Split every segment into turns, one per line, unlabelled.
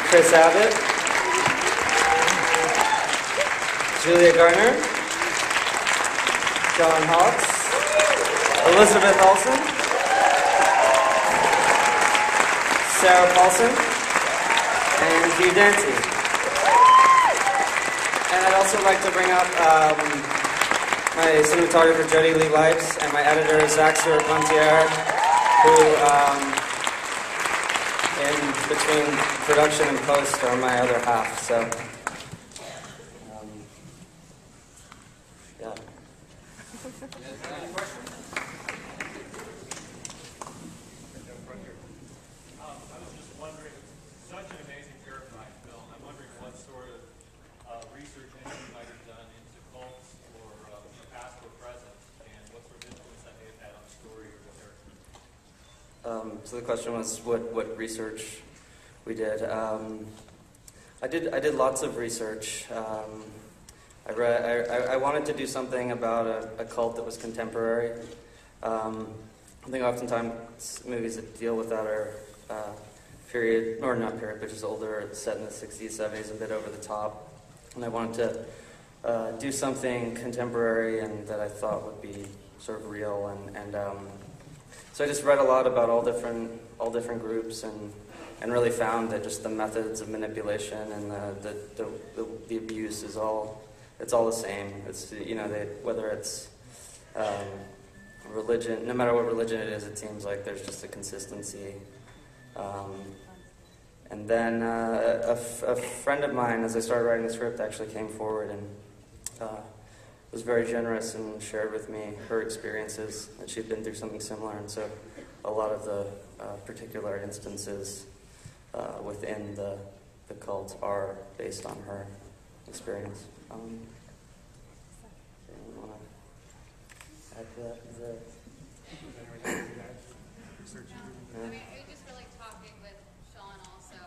Chris Abbott, Julia Garner, John Hawkes, Elizabeth Olsen, Sarah Paulson, and Hugh Dancy. And I'd also like to bring up my cinematographer Jody Lee Lipes and my editor Zach Pontier, who in between production and post are my other half. So yeah.
I was just wondering, such an amazing terrifying film. I'm wondering what sort of research you might have done into cults or past or present, and what sort of influence that may have had on the story or the character.
So the question was what research we did. I did lots of research. I wanted to do something about a cult that was contemporary. I think oftentimes movies that deal with that are period, or not period, but just older, set in the 60s, 70s, a bit over the top. And I wanted to do something contemporary and that I thought would be sort of real. And so I just read a lot about all different groups and really found that just the methods of manipulation and the abuse is all the same. It's whether it's religion, no matter what religion it is, it seems like there's just a consistency. And then a friend of mine, as I started writing the script, actually came forward and was very generous and shared with me her experiences, that she'd been through something similar, and so a lot of the particular instances within the cult are based on her experience. Anyone want to add to that?
I mean, are you just really talking with Sean also,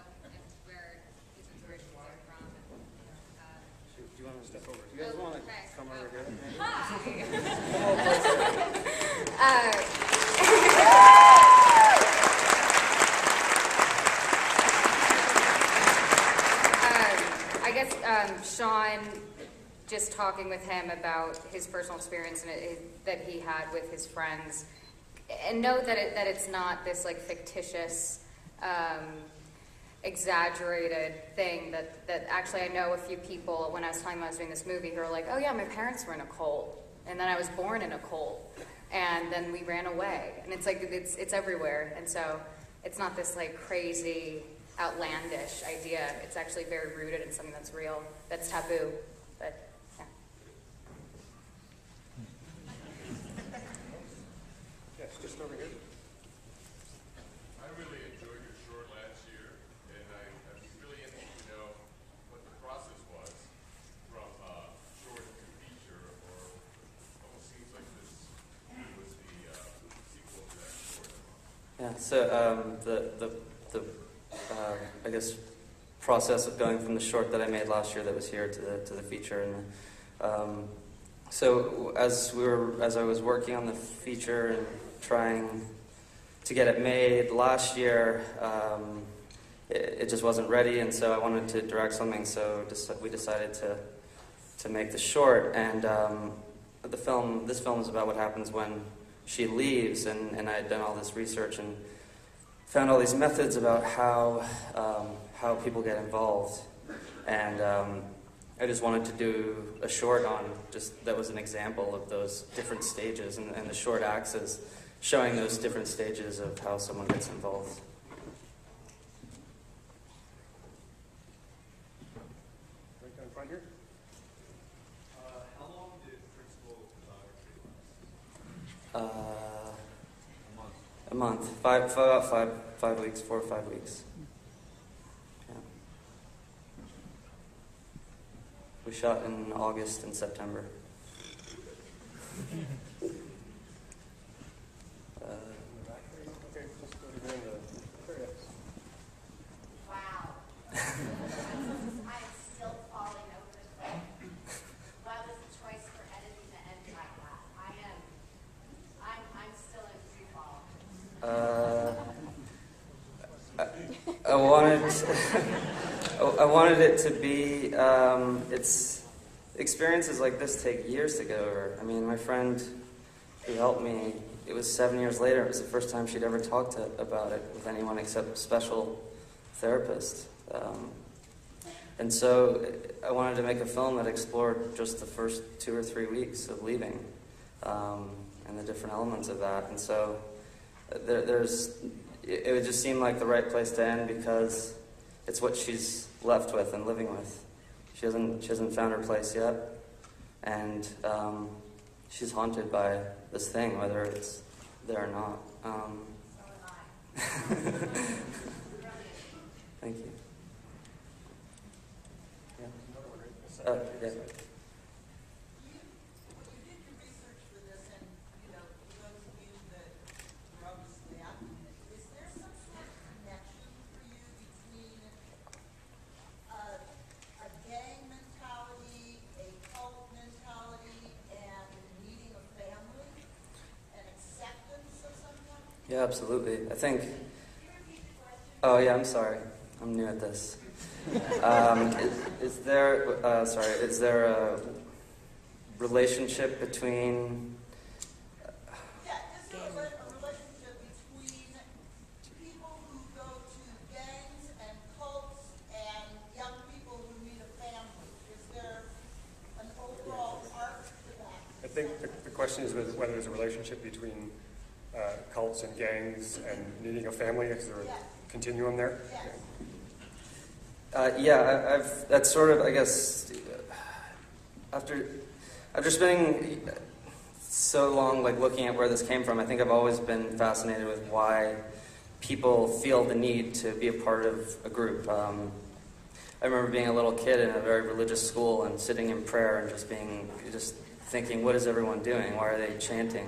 where his inspirations are from?
Do you want to step over? Do you guys want to come over here?
I guess Sean, just talking with him about his personal experience and that he had with his friends, and know that it's not this like fictitious, exaggerated thing that actually I know a few people, when I was telling them I was doing this movie, who were like, oh yeah, my parents were in a cult, and then I was born in a cult, and then we ran away, and it's like it's everywhere, and so it's not this like crazy outlandish idea. It's actually very rooted in something that's real, that's taboo. But yeah.
Yes, just over here.
I really enjoyed your short last year, and I'd be really interested to know what the process was from short to feature, or almost seems like this was the sequel to that short.
Yeah. So I guess process of going from the short that I made last year that was here to the feature, and so as I was working on the feature and trying to get it made last year, it just wasn't ready, and so I wanted to direct something. So we decided to make the short, and this film is about what happens when she leaves, and I had done all this research and found all these methods about how people get involved, and I just wanted to do a short on that was an example of those different stages, and the short acts as showing those different stages of how someone gets involved.
Right down front here.
How long did principal photography last?
A month. About 5 weeks, 4 or 5 weeks. Yeah. We shot in August and September.
Okay, just go to the
Wow. I am still falling over the place. Why was the choice for editing to end like that? I'm still in free fall.
I wanted I wanted it to be it's experiences like this take years to get over. I mean, my friend who helped me, it was 7 years later. It was the first time she'd ever talked about it with anyone except a special therapist. And so I wanted to make a film that explored just the first 2 or 3 weeks of leaving and the different elements of that. And so it would just seem like the right place to end because it's what she's left with and living with. She hasn't found her place yet, and she's haunted by this thing, whether it's there or not. Thank you. Yeah. Yeah.
You did your research for this, and for those of you that are obviously acting in it, is there some sort of connection for you between a gang mentality, a cult mentality, and needing a family, and acceptance of some kind?
Yeah, absolutely. I think. Oh yeah, I'm sorry. I'm new at this. Is there a relationship between?
Yeah, is there a relationship between people who go to gangs and cults and young people who need a family? Is there an overall arc to that?
I think the question is whether there's a relationship between cults and gangs and needing a family. Is there a continuum there?
Yes.
That's sort of, I guess, after spending so long looking at where this came from, I think I've always been fascinated with why people feel the need to be a part of a group. I remember being a little kid in a very religious school and sitting in prayer and just thinking, what is everyone doing? Why are they chanting?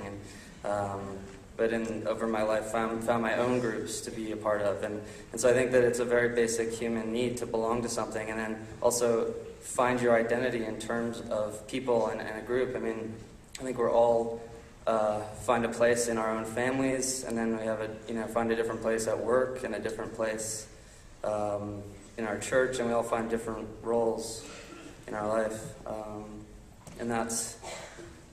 But over my life, found my own groups to be a part of. And so I think that it's a very basic human need to belong to something and then also find your identity in terms of people and a group. I mean, I think we're all find a place in our own families, and then we have find a different place at work and a different place in our church, and we all find different roles in our life. And that's,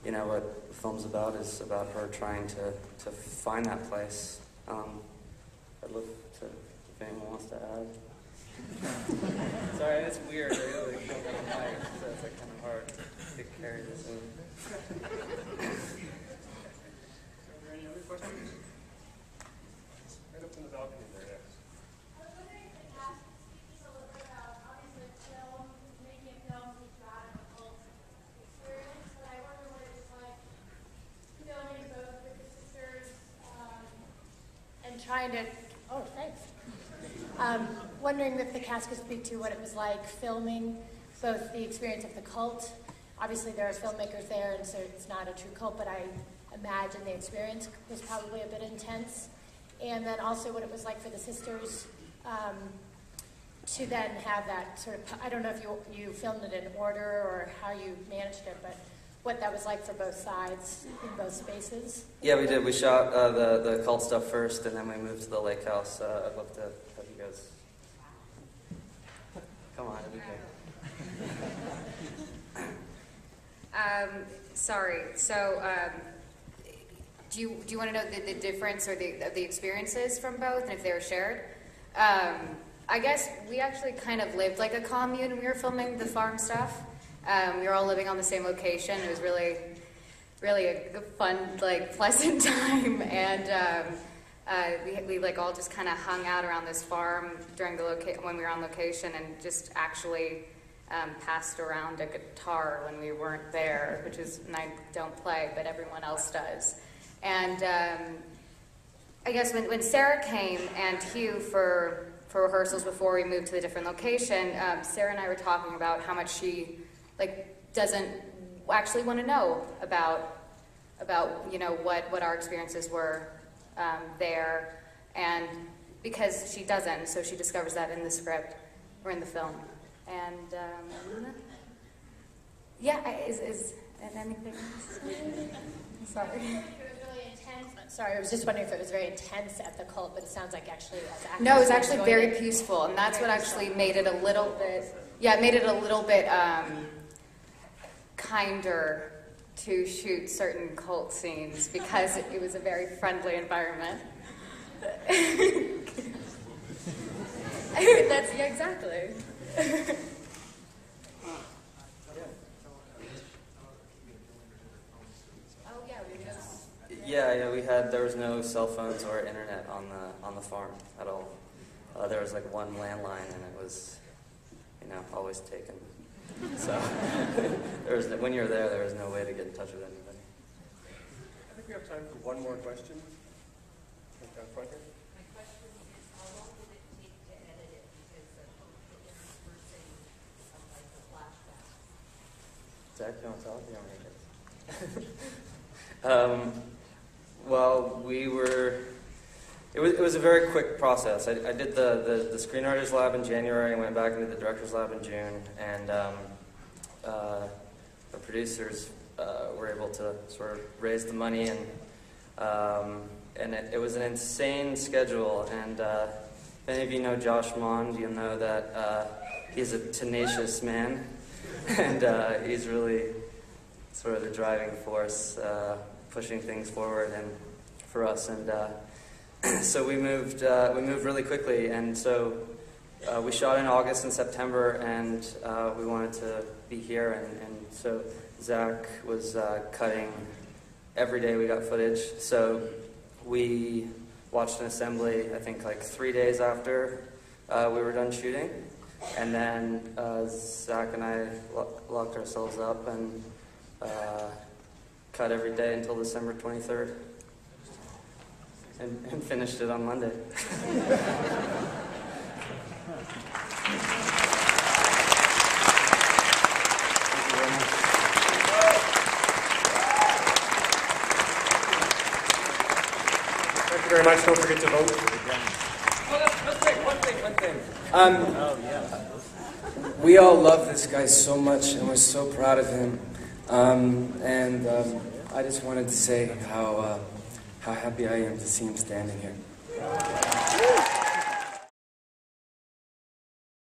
what the film's about, is about her trying to find that place. I'd love to, if anyone wants to add. Sorry, it's weird. I really don't know why, so it's kind of hard to carry this in.
Are there any other questions? Right up in the balcony there, yes.
I was wondering if the cast could speak just a little bit about, obviously, making a film is out of a cult experience, but I wonder what it's like filming both with the sisters and trying to. Oh, thanks.
Wondering if the cast could speak to what it was like filming both the experience of the cult. Obviously, there are filmmakers there, and so it's not a true cult, but I imagine the experience was probably a bit intense. And then also what it was like for the sisters to then have that sort of, I don't know if you filmed it in order or how you managed it, but what that was like for both sides in both spaces.
Yeah, we did. We shot the cult stuff first, and then we moved to the lake house. I'd love to have you guys. Come on, it'd be great.
Sorry. So, do you want to know the difference or the experiences from both, and if they were shared? I guess we actually kind of lived like a commune when we were filming the farm stuff. We were all living on the same location. It was really, really a fun, pleasant time, and we all just kind of hung out around this farm during when we were on location, and just actually passed around a guitar when we weren't there, and I don't play, but everyone else does. And I guess when Sarah came and Hugh for rehearsals before we moved to the different location, Sarah and I were talking about how much she doesn't actually want to know about what our experiences were there, and because she doesn't, so she discovers that in the script or in the film. And is anything else? Sorry.
It was really intense.
intense? Sorry, I was just wondering if it was very intense at the cult, but it sounds like actually as actors.
No, it was actually
enjoyed
very
it.
peaceful, and that's
Very
what actually
peaceful.
made it a little bit, yeah, it made it a little bit kinder to shoot certain cult scenes because it was a very friendly environment. That's, yeah, exactly. Oh yeah, we just.
Yeah, there was no cell phones or internet on the farm at all. There was like one landline, and it was, always taken. So when you were there was no way to get in touch with anybody.
I think we have time for one more question. Down front here.
My question is, how long did it take to edit it? Because of the interspersing of like the flashbacks.
Zach, you want to tell? You want me to well, it was a very quick process. I did the screenwriters lab in January and went back into the directors lab in June, and the producers were able to sort of raise the money, and it was an insane schedule. And if any of you know Josh Mond, you'll know that he's a tenacious man, and he's really sort of the driving force, pushing things forward and for us. And so we moved really quickly, and so we shot in August and September, and we wanted to be here, and so Zach was cutting every day. We got footage, so we watched an assembly, I think like 3 days after we were done shooting, and then Zach and I locked ourselves up and cut every day until December 23rd, and finished it on Monday.
Thank you very much. Don't forget to vote.
One thing. We all love this guy so much, and we're so proud of him. I just wanted to say how happy I am to see him standing here.